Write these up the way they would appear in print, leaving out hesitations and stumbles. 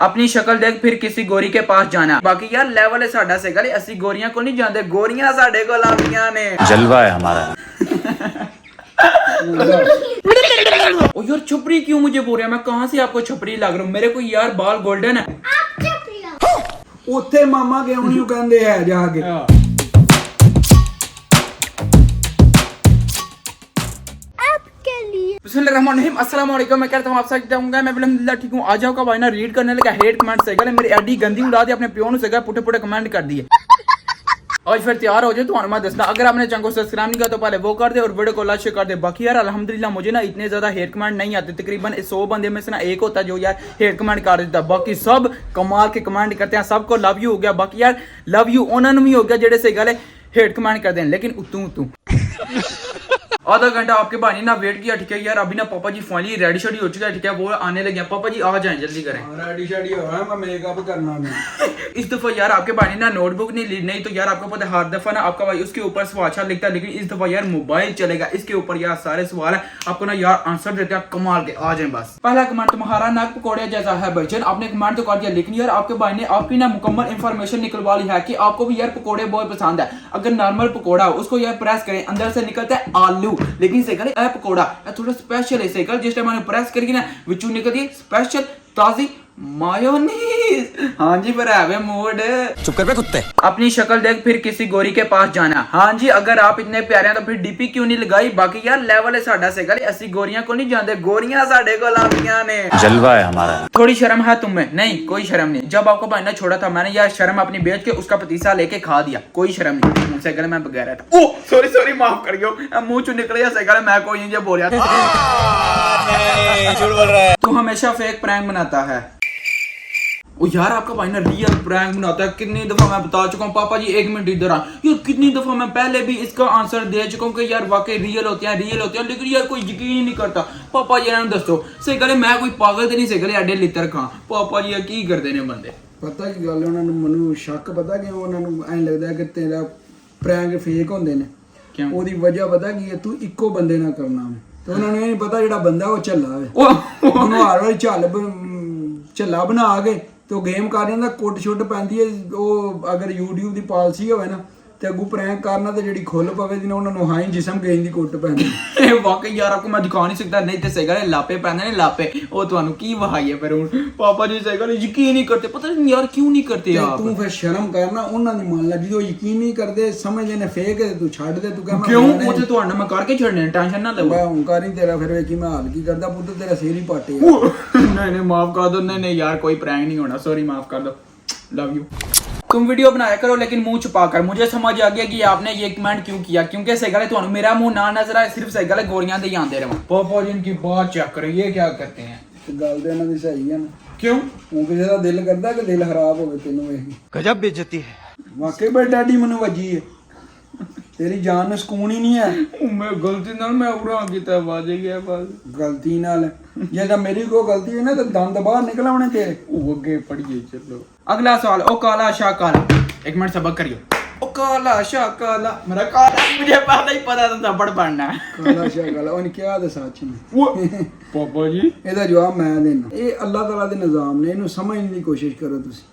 अपनी शक्ल देख फिर किसी गोरी के पास जाना। बाकी यार लेवल है साडा से गले असि गोरियां को नहीं जानते, गोरियां साडे को लाभियां ने। जलवा है हमारा। ओ यार छपरी क्यों मुझे बोल रहा है? मैं कहां से आपको छपरी लग रहा हूं? मेरे को यार बाल गोल्डन है। ਉੱਥੇ ਮਾਮਾ ਕਿਉਂ ਨਹੀਂ ਕਹਿੰਦੇ ਹੈ ਜਾ ਕੇ। अस्सलाम वालेकुम, मैं कहता हूँ आप सब जाऊंगा मैं अल्हम्दुलिल्लाह ठीक हूँ। आ जाओ का भाई ना रीड करने लगा हेट कमेंट से गले मेरी एडी गंदी उड़ा दी, अपने प्यो से गए पुटे पुटे कमेंट कर दिए। आज फिर तैयार हो जाए तो मैं दसना, अगर आपने चैनल को सब्सक्राइब नहीं किया तो पहले वो कर दे और वीडियो को लाइक कर दे। बाकी यार अल्हम्दुलिल्लाह मुझे ना इतने ज्यादा हेट कमेंट नहीं आते, तकरीबन 100 बंदे में से ना एक होता है जो यार हेट कमेंट कर देता, बाकी सब कमाल के कमेंट करते हैं। सबको लव यू हो गया, बाकी यार लव यू उन्होंने भी हो गया जेडे से गले हेट कमेंट करते हैं, लेकिन उतू आधा घंटा आपके भाई ना वेट किया, ठीक है यार। अभी ना पापा जी फाइनली रेडी शेडी हो चुका है, ठीक है, वो आने लगे हैं। पापा जी आ जाएं जल्दी करें। रेडी शेडी हो रहा है, मैं मेकअप करना है। इस दफा यार आपके भाई ने ना नोटबुक नहीं ली, नहीं तो यार आपको पता है हर दफा ना आपका भाई उसके ऊपर सवाल अच्छा लिखता है, लेकिन इस दफा यार मोबाइल चलेगा इसके ऊपर। यार सारे सवाल है आपको ना यार आंसर देते हैं कमाल के, आ जाए बस। पहला कमेंट, तुम्हारा नाक पकौड़े जैसा है भाईजान। आपने कमेंट तो कर दिया, लेकिन यार आपके भाई ने आपकी ना मुकम्मल इंफॉर्मेशन निकलवा ली है कि आपको भी यार पकौड़े बहुत पसंद है। अगर नॉर्मल पकौड़ा हो उसको यार प्रेस करें, अंदर से निकलता है आलू, लेकिन से करे पकौड़ा थोड़ा स्पेशल है से कर, जिस टाइम मैंने प्रेस करके ना विचू निकलती है स्पेशल ताजी मायोनीज। हाँ जी बराबर मूड। चुप कर बे कुत्ते। अपनी शक्ल देख फिर किसी गोरी के पास जाना। हाँ जी, अगर आप इतने प्यारे हैं तो फिर डीपी क्यों नहीं लगाई? बाकी यार लेवल है साडा से गले असि गोरियां को नहीं जानते, गोरियां साडे को लाभियां ने। जलवा है हमारा। थोड़ी शर्म है तुम्हें? नहीं कोई शर्म नहीं। जब आपको भाई ने छोड़ा था मैंने यार शर्म अपनी बेच के उसका पतीसा लेके खा दिया, कोई शर्म नहीं। मुझसे गले मैं बगैर था। ओ सॉरी माफ करियो, मुंह चो निकले से गले मैं कोई नहीं बोल रहा था। झूठ बोल रहा है तू हमेशा फेक प्रैंक बनाता है। ओ यार आपका भाई ना रियल प्रैंक बनाता है, कितनी दफा मैं बता चुका हूँ। पापा जी एक मिनट इधर आ यार, कितनी दफा मैं पहले भी इसका आंसर दे चुका हूँ कि यार वाकई रियल होते हैं, लेकिन यार कोई यकीन ही नहीं करता। पापा जी ने दसो से गले मैं कोई पागल तो नहीं से गले एडे लितर खां। पापा जी की करते ने बंदे? ਪਤਾ ਕੀ ਗੱਲ ਉਹਨਾਂ ਨੂੰ ਮੈਨੂੰ ਸ਼ੱਕ ਪਤਾ ਕਿ ਉਹਨਾਂ ਨੂੰ ਐਂ ਲੱਗਦਾ ਕਿ ਤੇਰਾ ਪ੍ਰੈਂਕ ਫੇਕ ਹੁੰਦੇ ਨੇ। ਕਿਉਂ? ਉਹਦੀ ਵਜ੍ਹਾ ਪਤਾ ਕੀ ਹੈ, ਤੂੰ ਇੱਕੋ ਬੰਦੇ ਨਾਲ ਕਰਨਾ ਹੈ ਤੇ ਉਹਨਾਂ ਨੂੰ ਇਹ ਨਹੀਂ ਪਤਾ ਜਿਹੜਾ ਬੰਦਾ ਉਹ ਝੱਲਾ ਵੇ, ਉਹਨੂੰ ਹਰ ਵਾਰੀ ਝੱਲਾ ਬਣਾ ਕੇ ਤੇ ਉਹ ਗੇਮ ਕਰ ਜਾਂਦਾ, ਕੁੱਟ ਛੁੱਟ ਪੈਂਦੀ ਹੈ। ਉਹ ਅਗਰ YouTube ਦੀ ਪਾਲਿਸੀ ਹੋਵੇ ਨਾ ਤੇ ਅੱਗੂ ਪ੍ਰੈਂਕ ਕਰਨਾ ਤੇ ਜਿਹੜੀ ਖੁੱਲ ਪਵੇ ਦੀ ਨਾ ਉਹਨਾਂ ਨੂੰ ਹਾਈ ਜਿਸਮ ਗੇਮ ਦੀ ਕੁੱਟ ਪੈਂਦੀ। वाकई यार आपको मैं दिखा नहीं सकता, नहीं तो सही गल लापे पैंदे ने लापे वो ਤੁਹਾਨੂੰ ਕੀ ਵਹਾਈ ਹੈ ਫਿਰ ਹੁਣ। ਪਾਪਾ ਜੀ ਸਹੀ ਗੱਲ ਯਕੀਨ ਨਹੀਂ ਕਰਤੇ, ਪਤਾ ਨਹੀਂ ਯਾਰ ਕਿਉਂ ਨਹੀਂ ਕਰਤੇ ਆਪ। ਤੂੰ ਫਿਰ ਸ਼ਰਮ ਕਰਨਾ, ਉਹਨਾਂ ਦੀ ਮੰਨ ਲੈ, ਜਦੋਂ ਯਕੀਨ ਨਹੀਂ ਕਰਦੇ ਸਮਝਦੇ ਨੇ ਫੇਕ ਹੈ, ਤੂੰ ਛੱਡ ਦੇ। ਤੂੰ ਕਹਿੰਦਾ ਕਿਉਂ? ਉਹ ਤੇ ਤੁਹਾਡਾ ਮੈਂ ਕਰਕੇ ਛੱਡਣੇ, ਟੈਨਸ਼ਨ ਨਾ ਲਓ। ਮੈਂ ਹੰਕਾਰ ਹੀ ਤੇਰਾ ਫਿਰ ਵੇਖੀ ਮੈਂ ਹਾਲ ਕੀ ਕਰਦਾ ਪੁੱਤ, ਤੇਰਾ ਸਿਰ ਹੀ ਪਾਟੇ। नहीं माफ कर दो। नहीं यार कोई प्रैंक नहीं होना, सॉरी माफ कर दो, लव यू। तुम वीडियो बनाया करो लेकिन मुंह छुपा कर। मुझे समझ आ गया कि आपने ये कमेंट क्यों किया, क्योंकि सही गल है मेरा मुंह ना नजर आए, सिर्फ सही गल गोरियां दे आंदे रहो। पापा जी इनकी बात चेक करो, ये क्या करते हैं? ਗੱਲ ਤੇ ਇਹਨਾਂ ਦੀ ਸਹੀ ਹੈ ਨਾ। क्यों? ਉਹ ਕਿਸੇ ਦਾ ਦਿਲ ਕਰਦਾ ਕਿ ਦਿਲ ਖਰਾਬ ਹੋਵੇ ਤੈਨੂੰ ਵੇਖ ਕੇ। गजब बेइज्जती है। ਵਾਕਈ ਬੜੀ ਡਾਡੀ ਮੈਨੂੰ ਵੱਜੀ ਹੈ, ਤੇਰੀ ਜਾਨ ਨੂੰ ਸਕੂਨ ਹੀ ਨਹੀਂ ਹੈ। मैं गलती नाल मैं उड़ा कीता बाज गया बस। ਗਲਤੀ ਨਾਲ ਜੇ ਤਾਂ ਮੇਰੀ ਕੋਈ ਗਲਤੀ ਹੈ ਨਾ ਤਾਂ ਦੰਦ ਬਾਹਰ ਨਿਕਲ ਆਉਣੇ ਤੇਰੇ। वो आगे पढ़िए चलो। अगला सवाल। ओ काला शाह काला, एक मिनट सबक करियो। ओ काला शाह काला, मेरा काला मुझे पहले ही पता था थप्पड़ पड़ना है। ਕਾਲਾ ਸ਼ਾਹ ਕਾਲਾ ਉਹਨੇ ਕਿਹਾ ਤਾਂ ਸੱਚ ਨੇ। वो पापा जी ਇਹਦਾ ਜਵਾਬ ਮੈਂ ਦੇਣਾ। ਇਹ ਅੱਲਾਹ ਤਾਲਾ ਦੇ ਨਿਜ਼ਾਮ ਨੇ, ਇਹਨੂੰ ਸਮਝਣ ਦੀ ਕੋਸ਼ਿਸ਼ ਕਰੋ ਤੁਸੀਂ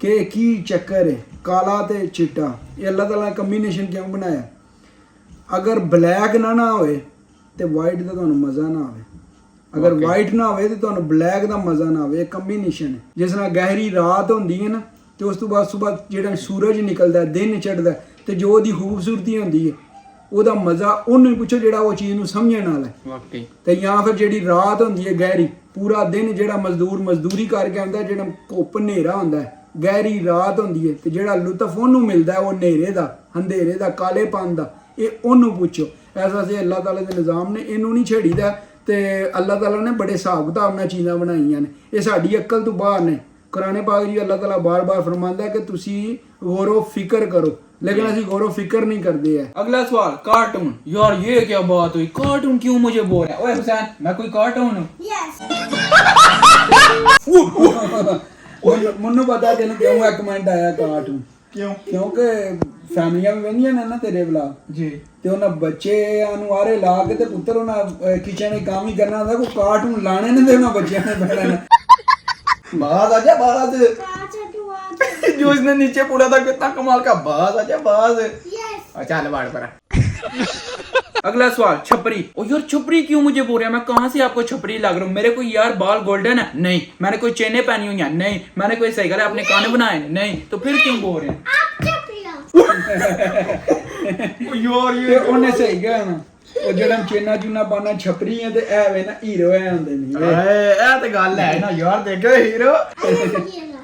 ਕਿ ਕੀ ਚੱਕਰ ਹੈ ਕਾਲਾ ਤੇ ਚਿੱਟਾ। ਇਹ ਅੱਲਾਹ ਤਾਲਾ ਨੇ ਕੰਬੀਨੇਸ਼ਨ ਕਿਉਂ ਬਣਾਇਆ? ਅਗਰ ਬਲੈਕ ਨਾ ਹੋਵੇ ਤੇ ਵਾਈਟ ਦਾ ਤੁਹਾਨੂੰ ਮਜ਼ਾ ਨਾ ਆਵੇ, ਅਗਰ ਵਾਈਟ ਨਾ ਹੋਵੇ ਤੇ ਤੁਹਾਨੂੰ ਬਲੈਕ ਦਾ ਮਜ਼ਾ ਨਾ ਆਵੇ। ਇਹ ਕੰਬੀਨੇਸ਼ਨ ਹੈ। ਜਿਸ ਨਾਲ ਗਹਿਰੀ ਰਾਤ ਹੁੰਦੀ ਹੈ ਨਾ ਤੇ ਉਸ ਤੋਂ ਬਾਅਦ ਸਵੇਰ ਜਿਹੜਾ ਸੂਰਜ ਨਿਕਲਦਾ, ਦਿਨ ਚੜ੍ਹਦਾ ਤੇ ਜੋ ਉਹਦੀ ਖੂਬਸੂਰਤੀ ਹੁੰਦੀ ਹੈ ਉਹਦਾ ਮਜ਼ਾ ਉਹਨੂੰ ਹੀ ਪੁੱਛੋ ਜਿਹੜਾ ਉਹ ਚੀਜ਼ ਨੂੰ ਸਮਝਣ ਵਾਲਾ ਹੈ। वाकई ਤੇ ਜਾਂ ਫਿਰ ਜਿਹੜੀ ਰਾਤ ਹੁੰਦੀ ਹੈ ਗਹਿਰੀ, ਪੂਰਾ ਦਿਨ ਜਿਹੜਾ ਮਜ਼ਦੂਰ ਮਜ਼ਦੂਰੀ ਕਰਕੇ ਆਉਂਦਾ, ਜਿਹੜਾ ਧੁੱਪ ਹਨੇਰਾ ਹੁੰਦਾ ਹੈ, ਗਹਿਰੀ ਰਾਤ ਹੁੰਦੀ ਹੈ ਤੇ ਜਿਹੜਾ ਲੁਤਫ ਉਹਨੂੰ ਮਿਲਦਾ ਉਹ ਹਨੇਰੇ ਦਾ, ਅੰਧੇਰੇ ਦਾ, ਕਾਲੇਪਨ ਦਾ, ਇਹ ਉਹਨੂੰ ਪੁੱਛੋ। ਐਸਾ ਸੇ ਅੱਲਾਹ ਤਾਲਾ ਦੇ ਨਿਜ਼ਾਮ ਨੇ, ਇਹਨੂੰ ਨਹੀਂ ਛੇੜੀਦਾ। ਤੇ ਅੱਲਾਹ ਤਾਲਾ ਨੇ ਬੜੇ ਹਿਸਾਬ ਕਿਤਾਬ ਨਾਲ ਚੀਜ਼ਾਂ ਬਣਾਈਆਂ ਨੇ, ਇਹ ਸਾਡੀ ਅਕਲ ਤੋਂ ਬਾਹਰ ਨੇ। ਕੁਰਾਨ ਪਾਕ ਜੀ ਅੱਲਾਹ ਤਾਲਾ ਬਾਰ-ਬਾਰ ਫਰਮਾਉਂਦਾ है कि ਤੁਸੀਂ गौर फिक्र करो, लेकिन ਅਸੀਂ गौर फिक्र नहीं करते हैं। अगला सवाल। कार्टून। यार ये क्या बात हुई, कार्टून क्यों मुझे बोल रहा है? ओए हुसैन मैं कोई कार्टून हूँ? ਮੈਨੂੰ ਪਤਾ ਤੈਨੂੰ ਕਿਉਂ ਇਹ ਕਮੈਂਟ ਆਇਆ ਕਾਰਟੂਨ ਕਿਉਂ? ਕਿਉਂਕਿ ਫੈਮਲੀਆਂ ਵੀ ਵੰਦੀਆਂ ਨੇ ਨਾ ਤੇਰੇ ਵਲਾ जी। ਤੇ ਉਹਨਾਂ ਬੱਚਿਆਂ ਨੂੰ ਆਰੇ ਲਾ ਕੇ ਤੇ ਪੁੱਤਰ ਉਹਨਾਂ ਕਿਚਨ ਦੇ ਕੰਮ ਹੀ ਕਰਨਾ ਹੁੰਦਾ, ਕੋਈ ਕਾਰਟੂਨ ਲਾਣੇ ਨੇ ਤੇ ਉਹਨਾਂ ਬੱਚਿਆਂ ਨੇ ਬਹਿਣਾ। बाज आजा बाज जो इसने नीचे पूरा था कितना कमाल का, बाज आजा बाज। चल बाढ़ पर। अगला सवाल, छपरी। ओ यार छपरी क्यों मुझे बोल रहे हैं? मैं कहाँ से आपको छपरी लग रहा हूँ? मेरे कोई यार बाल गोल्डन है? नहीं। मैंने कोई चेनें पहनी हुई हैं? नहीं। मैंने कोई सही गला अपने कान बनाए? नहीं। तो फिर क्यों बोल रहे हैं? यार ये ਉਹਨੇ ਸਹੀ ਕਿਹਾ ਨਾ, ਉਹ ਜਿਹੜਾ ਚੇਨਾ ਚੂਨਾ ਪਾਣਾ ਛਪਰੀ ਹੈ ਤੇ ਐ ਵੇ ਨਾ ਹੀਰੋ ਐ ਹੁੰਦੇ ਨਹੀਂ ਇਹ ਤੇ ਗੱਲ ਹੈ ਨਾ यार, देखो हीरो।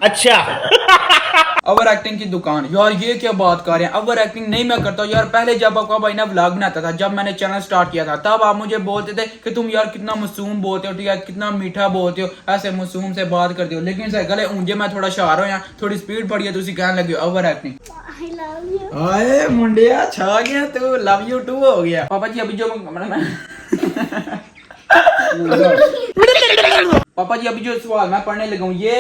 अच्छा ओवर एक्टिंग की दुकान। यार ये क्या बात कर रहे हैं? ओवर एक्टिंग नहीं मैं करता हूँ यार। पहले जब आपका भाई ना व्लॉग बनाता था, जब मैंने चैनल स्टार्ट किया था, तब आप मुझे बोलते थे कि तुम यार कितना मासूम बोलते हो, यार कितना मीठा बोलते हो, ऐसे मासूम से बात करते हो। लेकिन सही गले ऊंजे मैं थोड़ा शार हो, थोड़ी स्पीड पड़ी है तो उसी कहने लगे ओवर एक्टिंग। ਆਏ ਮੁੰਡਿਆ छा गया तू, लव यू टू हो गया। पापा जी अभी जो पापा जी अभी जो सवाल मैं पढ़ने लगा हूँ, ये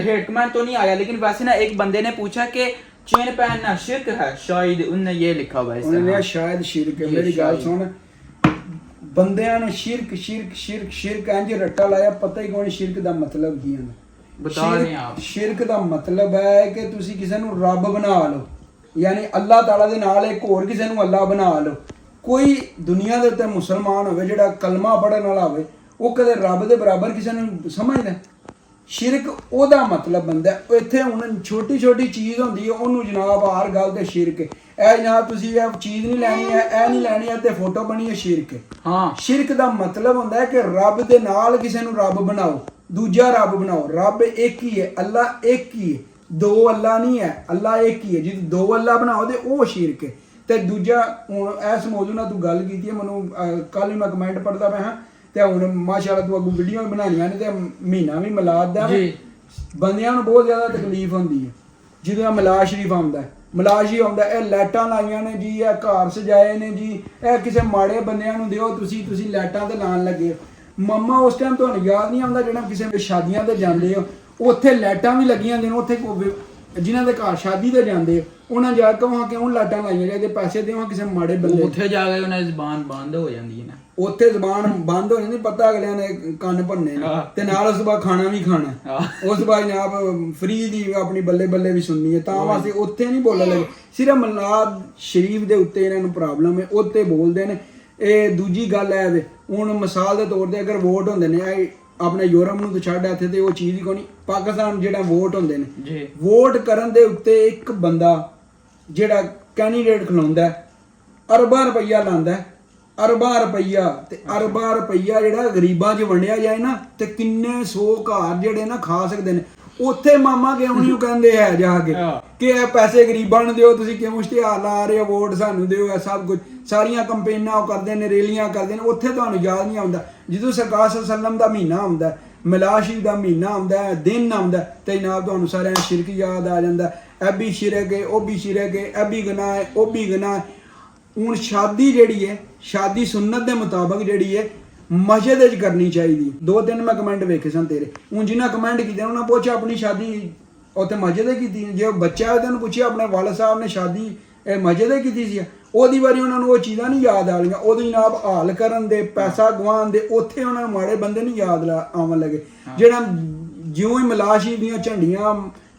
हेट कमेंट तो नहीं आया, लेकिन वैसे ना एक बंदे ने पूछा कि चेन पहनना शिर्क है, शायद उनने ये लिखा हुआ है। ਉਹਨੇ ਸ਼ਾਇਦ ਸ਼ਿਰਕ ਹੈ। ਮੇਰੀ ਗੱਲ ਸੁਣ, ਬੰਦਿਆਂ ਨੂੰ ਸ਼ਿਰਕ ਸ਼ਿਰਕ ਸ਼ਿਰਕ ਸ਼ਿਰਕ ਇੰਜ ਰੱਟਾ ਲਾਇਆ, ਪਤਾ ਹੀ ਕੋਈ ਸ਼ਿਰਕ ਦਾ ਮਤਲਬ ਕੀ ਹੈ। बता रहे हैं आप। ਸ਼ਿਰਕ ਦਾ ਮਤਲਬ ਹੈ ਕਿ ਤੁਸੀਂ ਕਿਸੇ ਨੂੰ ਰੱਬ ਬਣਾ ਲਓ, ਯਾਨੀ ਅੱਲਾਹ ਤਾਲਾ ਦੇ ਨਾਲ ਇੱਕ ਹੋਰ ਕਿਸੇ ਨੂੰ ਅੱਲਾਹ ਬਣਾ ਲਓ। ਕੋਈ ਦੁਨੀਆ ਦੇ ਉੱਤੇ ਮੁਸਲਮਾਨ ਹੋਵੇ ਜਿਹੜਾ ਕਲਮਾ ਪੜ੍ਹਨ ਵਾਲਾ ਹੋਵੇ, ਉਹ ਕਦੇ ਰੱਬ ਦੇ ਬਰਾਬਰ ਕਿਸੇ ਨੂੰ ਸਮਝਦਾ? ਸ਼ਿਰਕ ਉਹਦਾ ਮਤਲਬ ਬੰਦਾ ਇੱਥੇ ਹੁਣ ਛੋਟੀ ਛੋਟੀ ਚੀਜ਼ ਹੁੰਦੀ ਹੈ, ਉਹਨੂੰ ਜਨਾਬ ਹਰ ਗੱਲ ਤੇ ਸ਼ਿਰਕ ਹੈ। ਇਹ ਜਨਾਬ ਤੁਸੀਂ ਇਹ ਚੀਜ਼ ਨਹੀਂ ਲੈਣੀ ਹੈ, ਇਹ ਨਹੀਂ ਲੈਣੀ ਹੈ ਤੇ ਫੋਟੋ ਬਣੀ ਹੈ, ਸ਼ਿਰਕ ਹੈ। ਹਾਂ, ਸ਼ਿਰਕ ਦਾ ਮਤਲਬ ਹੁੰਦਾ ਹੈ ਕਿ ਰੱਬ ਦੇ ਨਾਲ ਕਿਸੇ ਨੂੰ ਰੱਬ ਬਣਾਓ, ਦੂਜਾ ਰੱਬ ਬਣਾਓ। ਰੱਬ ਇੱਕ ਹੀ ਹੈ, ਅੱਲਾਹ ਇੱਕ ਹੀ ਹੈ, ਦੋ ਅੱਲਾਹ ਨਹੀਂ ਹੈ, ਅੱਲਾਹ ਇੱਕ ਹੀ ਹੈ। ਜੇ ਦੋ ਅੱਲਾਹ ਬਣਾਓ ਤੇ ਉਹ ਸ਼ਿਰਕ ਹੈ। ਤੇ ਦੂਜਾ ਹੁਣ ਇਸ ਮੌਜੂ ਨਾਲ ਤੂੰ ਗੱਲ ਕੀਤੀ ਹੈ, ਮੈਨੂੰ ਕੱਲ ਹੀ ਮੈਂ ਕਮੈਂਟ ਪੜ੍ਹਦਾ ਪਿਆ ਹਾਂ ਤੇ ਹੁਣ ਮਾਸ਼ਾਅੱਲਾ ਤੂੰ ਅੱਗੋਂ ਵੀਡੀਓ ਵੀ ਬਣਾਉਣੀਆਂ ਨੇ ਤੇ ਮਹੀਨਾ ਵੀ ਮਿਲਾਦ ਦਾ ਬੰਦਿਆਂ ਨੂੰ ਬਹੁਤ ਜ਼ਿਆਦਾ ਤਕਲੀਫ ਹੁੰਦੀ ਹੈ ਜਦੋਂ ਮਿਲਾਦ ਸ਼ਰੀਫ ਆਉਂਦਾ ਹੈ। ਮਿਲਾਦ ਸ਼ਰੀਫ ਆਉਂਦਾ, ਇਹ ਲਾਈਟਾਂ ਲਾਈਆਂ ਨੇ ਜੀ, ਇਹ ਘਰ ਸਜਾਏ ਨੇ ਜੀ, ਇਹ ਕਿਸੇ ਮਾੜੇ ਬੰਦਿਆਂ ਨੂੰ ਦਿਓ, ਤੁਸੀਂ ਲਾਈਟਾਂ ਤੇ ਲਾਉਣ ਲੱਗੇ ਹੋ। ਮਮਾ ਉਸ ਟਾਈਮ ਤੁਹਾਨੂੰ ਯਾਦ ਨਹੀਂ ਆਉਂਦਾ ਜਿਹੜਾ ਕਿਸੇ ਸ਼ਾਦੀਆਂ ਤੇ ਜਾਂਦੇ ਹੋ, ਉੱਥੇ ਲਾਈਟਾਂ ਵੀ ਲੱਗੀਆਂ ਹੁੰਦੀਆਂ ਨੇ, ਉੱਥੇ ਜਿਨ੍ਹਾਂ ਦੇ ਘਰ ਸ਼ਾਦੀ ਤੇ ਜਾਂਦੇ ਹੋ ਉਹਨਾਂ ਜਾ ਕੇ ਵਹਾਂ ਕਿਉਂ ਲਾਈਟਾਂ ਲਾਈਆਂ ਜਾਂਦੇ, ਪੈਸੇ ਦੇਵਾਂ ਕਿਸੇ ਮਾੜੇ ਬੰਦੇ, ਉੱਥੇ ਜਾ ਕੇ ਉਹਨਾਂ ਦੀ ਜ਼ਬਾਨ ਬੰਦ ਹੋ ਜਾਂਦੀ ਹੈ ਨਾ, ਉੱਥੇ ਜ਼ਬਾਨ ਬੰਦ ਹੋ ਜਾਂਦੀ, ਪਤਾ ਅਗਲਿਆਂ ਨੇ ਕੰਨ ਭੰਨੇ ਤੇ ਨਾਲ ਉਸ ਤੋਂ ਬਾਅਦ ਖਾਣਾ ਵੀ ਖਾਣਾ, ਉਸ ਤੋਂ ਬਾਅਦ ਜਨਾਬ ਫਰੀ ਦੀ ਆਪਣੀ ਬੱਲੇ ਬੱਲੇ ਵੀ ਸੁਣਨੀ ਹੈ, ਤਾਂ ਵਾਸਤੇ ਉੱਥੇ ਨਹੀਂ ਬੋਲਣ ਲੱਗੇ। ਸਿਰਫ ਮਿਲਾਦ ਸ਼ਰੀਫ ਦੇ ਉੱਤੇ ਇਹਨਾਂ ਨੂੰ ਪ੍ਰੋਬਲਮ ਹੈ, ਉੱਤੇ ਬੋਲਦੇ ਨੇ। ਇਹ ਦੂਜੀ ਗੱਲ ਹੈ ਵੇ ਹੁਣ ਮਿਸਾਲ ਦੇ ਤੌਰ ਤੇ ਅਗਰ ਵੋਟ ਹੁੰਦੇ ਨੇ ਆਪਣੇ ਯੂਰਪ ਨੂੰ ਤਾਂ ਛੱਡ ਇੱਥੇ ਤੇ ਉਹ ਚੀਜ਼ ਹੀ ਕੋਈ ਨਹੀਂ, ਪਾਕਿਸਤਾਨ ਜਿਹੜਾ ਵੋਟ ਹੁੰਦੇ ਨੇ, ਵੋਟ ਕਰਨ ਦੇ ਉੱਤੇ ਇੱਕ ਬੰਦਾ ਜਿਹੜਾ ਕੈਂਡੀਡੇਟ ਖਲੋਂਦਾ ਅਰਬਾਂ ਰੁਪਈਆ ਲਾਉਂਦਾ, ਅਰਬਾਂ ਰੁਪਈਆ, ਤੇ ਅਰਬਾਂ ਰੁਪਈਆ ਜਿਹੜਾ ਗਰੀਬਾਂ 'ਚ ਵੰਡਿਆ ਜਾਏ ਨਾ ਤੇ ਕਿੰਨੇ 100 ਘਰ ਜਿਹੜੇ ਨਾ ਖਾ ਸਕਦੇ ਨੇ। ਉੱਥੇ ਮਾਮਾ ਕਿਉਂ ਨਹੀਂ ਕਹਿੰਦੇ ਹੈ ਜਾ ਕੇ ਕਿ ਇਹ ਪੈਸੇ ਗਰੀਬਾਂ ਨੂੰ ਦਿਓ, ਤੁਸੀਂ ਕਿਉਂ ਇਸ਼ਤਿਹਾਰ ਲਾ ਰਹੇ ਹੋ, ਵੋਟ ਸਾਨੂੰ ਦਿਓ, ਇਹ ਸਭ ਕੁਝ ਸਾਰੀਆਂ ਕੰਪੇਨਾਂ ਉਹ ਕਰਦੇ ਨੇ, ਰੈਲੀਆਂ ਕਰਦੇ ਨੇ। ਉੱਥੇ ਤੁਹਾਨੂੰ ਯਾਦ ਨਹੀਂ ਆਉਂਦਾ ਜਦੋਂ ਸਰਕਾਰ ਸੱਲਮ ਦਾ ਮਹੀਨਾ ਆਉਂਦਾ, ਮਿਲਾਦ ਸ਼ਰੀਫ ਦਾ ਮਹੀਨਾ ਆਉਂਦਾ, ਦਿਨ ਆਉਂਦਾ ਤੇ ਜਨਾਬ ਤੁਹਾਨੂੰ ਸਾਰਿਆਂ ਨੂੰ ਸ਼ਿਰਕ ਯਾਦ ਆ ਜਾਂਦਾ। ਇਹ ਵੀ ਸ਼ਿਰਕ ਹੈ, ਉਹ ਵੀ ਸ਼ਿਰਕ ਹੈ, ਇਹ ਵੀ ਗੁਨਾਹ ਹੈ, ਉਹ ਵੀ ਗੁਨਾਹ ਹੈ। ਹੁਣ ਸ਼ਾਦੀ ਜਿਹੜੀ ਹੈ, ਸ਼ਾਦੀ ਸੁਨਨਤ ਦੇ ਮੁਤਾਬਕ ਜਿਹੜੀ ਹੈ ਮਸਜਿਦ ਵਿੱਚ ਕਰਨੀ ਚਾਹੀਦੀ। 2-3 ਮੈਂ ਕਮੈਂਟ ਵੇਖੇ ਸਨ ਤੇਰੇ, ਹੁਣ ਜਿਨ੍ਹਾਂ ਕਮੈਂਟ ਕੀਤੇ ਉਹਨਾਂ ਪੁੱਛ ਆਪਣੀ ਸ਼ਾਦੀ ਉੱਥੇ ਮਸਜਿਦ ਕੀਤੀ, ਜੇ ਬੱਚਾ ਉਹਦੇ ਨੂੰ ਪੁੱਛਿਆ ਆਪਣੇ ਵਾਲਦ ਸਾਹਿਬ ਨੇ ਸ਼ਾਦੀ ਇਹ ਮਸਜਿਦ ਕੀਤੀ ਸੀ, ਉਹਦੀ ਵਾਰੀ ਉਹਨਾਂ ਨੂੰ ਉਹ ਚੀਜ਼ਾਂ ਨਹੀਂ ਯਾਦ ਆ ਰਹੀਆਂ, ਉਹਦੀ ਜਨਾਬ ਹਾਲ ਕਰਨ ਦੇ, ਪੈਸਾ ਗਵਾਉਣ ਦੇ, ਉੱਥੇ ਉਹਨਾਂ ਨੂੰ ਮਾੜੇ ਬੰਦੇ ਨਹੀਂ ਯਾਦ ਆਉਣ ਲੱਗੇ। ਜਿਹੜਾ ਜਿਉਂ ਹੀ ਮਿਲਾਦ ਸ਼ਰੀਫ ਦੀਆਂ ਝੰਡੀਆਂ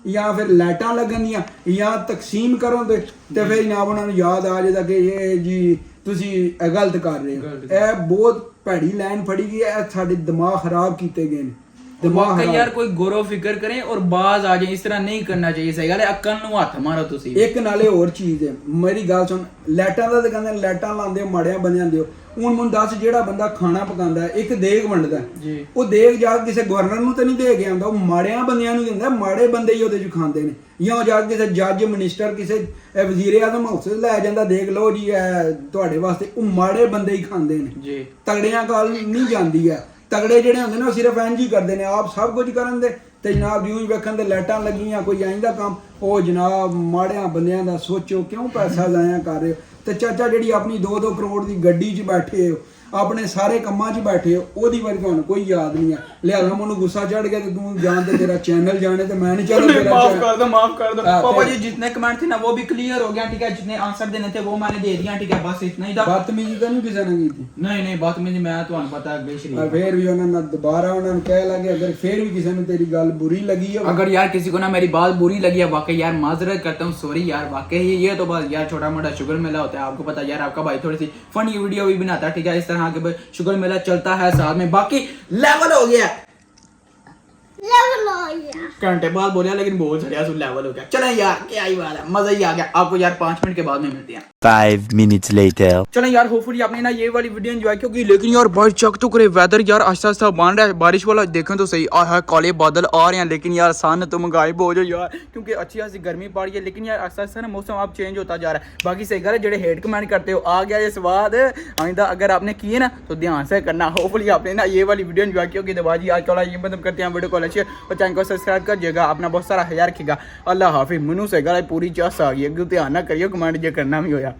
ਜਾਂ ਫਿਰ ਲਾਈਟਾਂ ਲੱਗਣ ਦੀਆਂ ਜਾਂ ਤਕਸੀਮ ਕਰਨ ਤੇ ਫਿਰ ਜਨਾਬ ਉਹਨਾਂ ਨੂੰ ਯਾਦ ਆ ਜਾਂਦਾ ਕਿ ਇਹ ਜੀ ਤੁਸੀਂ ਇਹ ਗਲਤ ਕਰ ਰਹੇ ਹੋ। ਇਹ ਬਹੁਤ ਭੈੜੀ ਲਾਈਨ ਫੜੀ ਗਈ ਹੈ, ਇਹ ਸਾਡੇ ਦਿਮਾਗ ਖਰਾਬ ਕੀਤੇ ਗਏ ਨੇ। ਦਿਮਾਗ ਯਾਰ ਕੋਈ ਗੌਰੋ ਫਿਕਰ ਕਰੇ ਔਰ ਬਾਜ਼ ਆ ਜਾਏ, ਇਸ ਤਰ੍ਹਾਂ ਨਹੀਂ ਕਰਨਾ ਚਾਹੀਏ। ਸਹੀ ਗੱਲ ਹੈ, ਅਕਲ ਨੂੰ ਹੱਥ ਮਾਰੋ ਤੁਸੀਂ। ਇੱਕ ਨਾਲੇ ਹੋਰ ਚੀਜ਼ ਹੈ, ਮੇਰੀ ਗੱਲ ਸੁਣ, ਲਾਈਟਾਂ ਦਾ ਤਾਂ ਕਹਿੰਦੇ ਲਾਈਟਾਂ ਲਾਉਂਦੇ ਹੋ ਮਾੜਿਆਂ ਬੰਦਿਆਂ ਦੇ। ਹੁਣ ਮੈਨੂੰ ਦੱਸ, ਜਿਹੜਾ ਬੰਦਾ ਖਾਣਾ ਪਕਾਉਂਦਾ, ਇੱਕ ਦੇਗ ਵੰਡਦਾ, ਉਹ ਦੇਗ ਜਾ ਕੇ ਕਿਸੇ ਗਵਰਨਰ ਨੂੰ ਤਾਂ ਨਹੀਂ ਦੇ ਕੇ ਆਉਂਦਾ, ਉਹ ਮਾੜਿਆਂ ਬੰਦਿਆਂ ਨੂੰ ਦਿੰਦਾ। ਮਾੜੇ ਬੰਦੇ ਹੀ ਉਹਦੇ 'ਚ ਖਾਂਦੇ ਨੇ, ਜਾਂ ਉਹ ਜਾ ਕੇ ਕਿਸੇ ਜੱਜ ਮਿਨਿਸਟਰ ਕਿਸੇ ਵਜ਼ੀਰ ਆਜ਼ਮ ਹਾਊਸ ਲੈ ਜਾਂਦਾ, ਦੇਖ ਲਓ ਜੀ ਇਹ ਤੁਹਾਡੇ ਵਾਸਤੇ। ਉਹ ਮਾੜੇ ਬੰਦੇ ਹੀ ਖਾਂਦੇ ਨੇ, ਤਗੜਿਆਂ ਕਾਲ ਨਹੀਂ ਜਾਂਦੀ ਹੈ। ਤਗੜੇ ਜਿਹੜੇ ਹੁੰਦੇ ਨੇ ਉਹ ਸਿਰਫ ਇੰਝ ਹੀ ਕਰਦੇ ਨੇ, ਆਪ ਸਭ ਕੁਝ ਕਰਨ ਦੇ ਤੇ ਜਨਾਬ ਜਿਉਂ ਹੀ ਵੇਖਣ ਦੇ ਲਾਈਟਾਂ ਲੱਗੀਆਂ ਕੋਈ ਆਇੰਦਾ ਕੰਮ, ਉਹ ਜਨਾਬ ਮਾੜਿਆਂ ਬੰਦਿਆਂ ਦਾ ਸੋਚੋ ਕਿਉਂ ਪੈਸਾ ਜ਼ਾਇਆ ਕਰ ਰਹੇ ਹੋ। ਤੇ ਚਾਚਾ ਜਿਹੜੀ ਆਪਣੀ 2-2 ਕਰੋੜ ਦੀ ਗੱਡੀ 'ਚ ਬੈਠੇ ਹੋ, ਆਪਣੇ ਸਾਰੇ ਕੰਮਾਂ 'ਚ ਬੈਠੇ ਹੋ, ਉਹਦੀ ਵਾਰੀ ਤੁਹਾਨੂੰ ਕੋਈ ਯਾਦ ਨਹੀਂ ਹੈ। ਲਿਹਾਜ਼ਾ ਮੈਨੂੰ ਗੁੱਸਾ ਚੜ ਗਿਆ ਤੇ ਤੂੰ ਜਾਣ ਤੇ ਤੇਰਾ ਚੈਨਲ ਜਾਣੇ ਤੇ मैं नहीं चलो तेरा माफ कर दो, माफ कर दो हाँ, पापा फिर- जी। जितने कमेंट थे ना वो भी क्लियर हो गया, ठीक है। जितने आंसर देने थे वो मैंने दे दिया, ठीक है। बस इतना ही था। बदतमीजी तो नहीं किसी ने की थी? नहीं नहीं बात में मैं ਤੁਹਾਨੂੰ ਪਤਾ ਹੈ ਬੇਸ਼ਰੀਫ। और फिर भी उन्होंने दोबारा उन्होंने कह लगे अगर फिर भी किसी ने तेरी गल बुरी लगी हो, अगर यार किसी को ना मेरी बात बुरी लगी है वाकई यार माजरत करता हूँ, सॉरी यार। वाकई ये तो बस यार छोटा मोटा शुगर मेला होता है, आपको पता है यार। आपका भाई थोड़ी सी फनी वीडियो भी बनाता है, ठीक है। इस तरह के शुगर मेला चलता है साथ में। बाकी लेवल हो गया, घंटे बाद बोलिया लेकिन बहुत चढ़िया लेवल हो गया। चले यार क्या ही बात है, मजा ही आ गया। आपको यार 5 मिनट के बाद में मिलते हैं। 5 minutes later. चलें यार, होपफुली आपने ना ये वाली वीडियो एंजॉय की होगी। लेकिन यार बाहर चक तो करे वेदर यार आस्ता आस्ता बन रहा है, बारिश वाला देखें तो सही। है काले बादल आ रहे हैं, लेकिन यार सन तुम गायब हो जाओ यार, क्योंकि अच्छी खासी गर्मी पड़ रही है। लेकिन यार आस्ता आस्ता ना मौसम आप चेंज होता जा रहा है। बाकी सही कर जेडे हेट कमेंट करते हो आ गया ये स्वाद आइंदा अगर आपने किए ना तो ध्यान से करना। होपफुली आपने ना ये वाली वीडियो एंजॉय की होगी। तो बाजी आज का ये मतलब करते हैं वीडियो को लाइक और चैनल को सब्सक्राइब कर जाएगा। अपना बहुत सारा ख्याल रखिएगा। अल्लाह हाफिज़। मनु से पूरी चास आ गई, ध्यान ना करियो कमेंट जो करना भी होया।